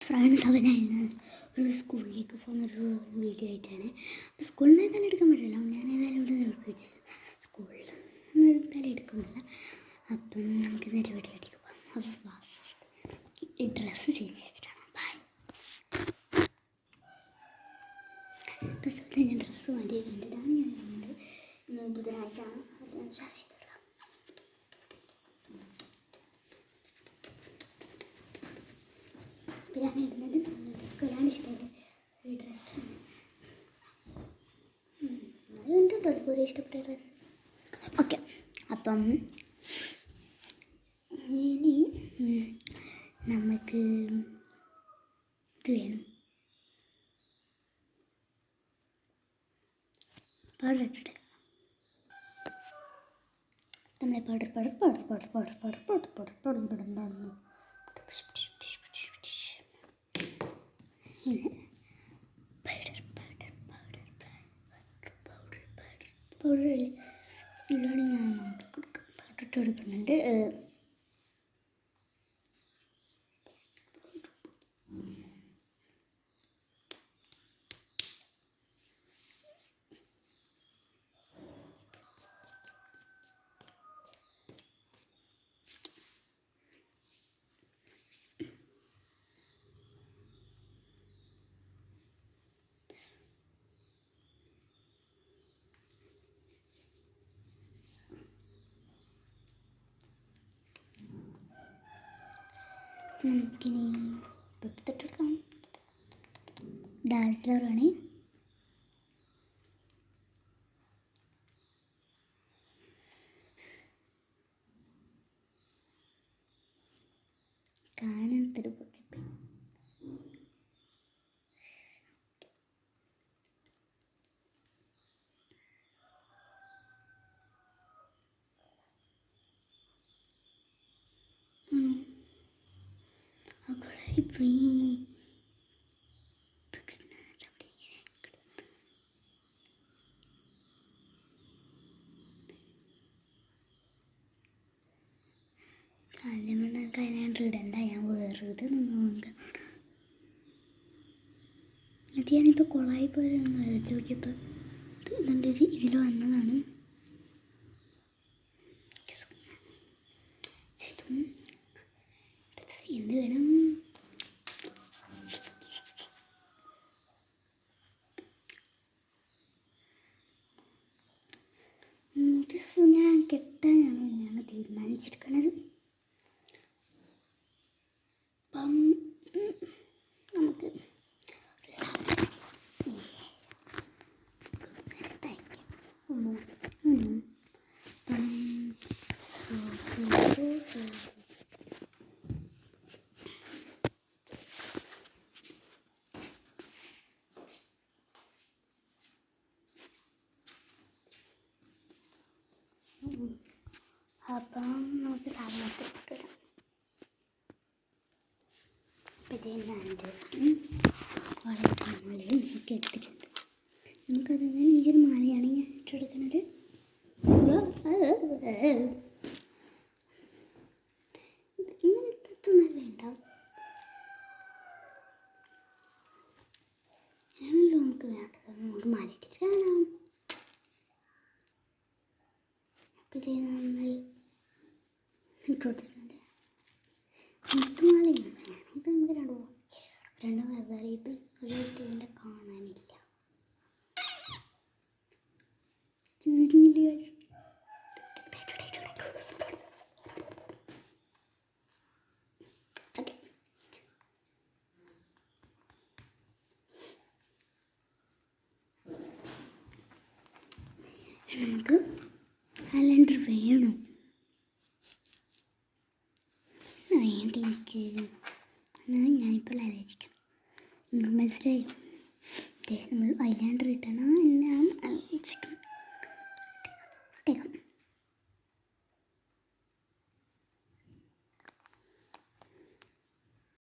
Friends അവനായിരുന്നു ഒരു സ്കൂളിലേക്ക് പോകുന്നൊരു വീഡിയോ ആയിട്ടാണ്. അപ്പോൾ സ്കൂളിൽ നിന്ന് ഏതായാലും എടുക്കാൻ പറ്റില്ല, ഞാൻ ഏതായാലും ഇവിടെ നിർത്തിച്ച് സ്കൂളിൽ എന്തായാലും എടുക്കുന്നില്ല. അപ്പം നമുക്ക് നേരെ വീട്ടിലേക്ക് പോകാം. അപ്പോൾ ഈ ഡ്രസ്സ് ചേഞ്ച് വെച്ചിട്ടാണ്. ബൈ. ഇപ്പോൾ സ്കൂളിൽ ഞാൻ ഡ്രസ്സ് മാറ്റിയിട്ടുണ്ട്. ഇതാണ് ഞാൻ ഇടുന്നത്. ഇന്ന് ബുധനാഴ്ച ആണ്. അത് ഞാൻ ശാസിക്കാം. അപ്പോൾ ഞാൻ ഇടുന്നത് കൊല്ലാൻ ഇഷ്ടമല്ല ഒരു ഡ്രസ്സാണ്. അതുകൊണ്ട് ഒരുപോലെ ഇഷ്ടപ്പെട്ട ഡ്രസ്സ്. ഓക്കെ, അപ്പം ഇനി നമുക്ക് ഇത് വേണം, പൗഡർ ഇട്ടിട്ട് നമ്മളെ പൗഡറിൽ ഇതിലാണ് ഞാൻ പൗഡർ ഇട്ട് കൊടുക്കുന്നുണ്ട്. നമുക്കിനി പൊട്ടിത്തെടുക്കാം. ഡാസ്ലറാണ്. കാണാത്തൊരു പൊട്ടിപ്പോയി. ആദ്യം കൊണ്ട് കല്യാണം ഇടണ്ട, ഞാൻ വേറത് നമുക്ക് അത് ഞാനിപ്പോൾ കൊളായി പോയെന്ന് ആലോചിച്ച് നോക്കിയപ്പോൾ ഇതിൻ്റെ ഇതിൽ വന്നതാണ്. എന്ത് വേണം? ഞാൻ കെട്ടാനാണ് ഞാൻ തീരുമാനിച്ചെടുക്കുന്നത്. അപ്പം നമുക്ക് ഒരു അപ്പം നമുക്ക് സാധനമൊക്കെ ഇട്ടിടാം. അപ്പം ഇതേ ഞാൻ വളരെ മാലയും ഒക്കെ എടുത്തിട്ടുണ്ട്. നമുക്കത് ഈ ഒരു മാലയാണ് ഞാൻ ഇട്ടെടുക്കുന്നത്. ഇങ്ങനെ ഇട്ടിട്ട് നല്ല ഉണ്ടാവും. ആണല്ലോ നമുക്ക് വേണ്ടത്. നമുക്ക് മാല ഇട്ടിട്ട് കാണാം. അപ്പം ഇതേ നമ്മൾ ഇട്ട് കൊടുത്തിട്ടുണ്ട്. മൊത്തം മാലയുണ്ട്. ഇപ്പം നമുക്ക് രണ്ട് വെവ്വേറെ ഇപ്പം ഒരിടത്തിൻ്റെ കാണാനില്ല. നമുക്ക് അല്ലാണ്ട് വേണം വേണ്ട എനിക്ക്. ഞാനിപ്പോൾ ആലോചിക്കണം. നിങ്ങൾക്ക് മനസ്സിലായി നമ്മൾ ഐലാൻഡർ ഇട്ടണം ഞാൻ ആലോചിക്കണം.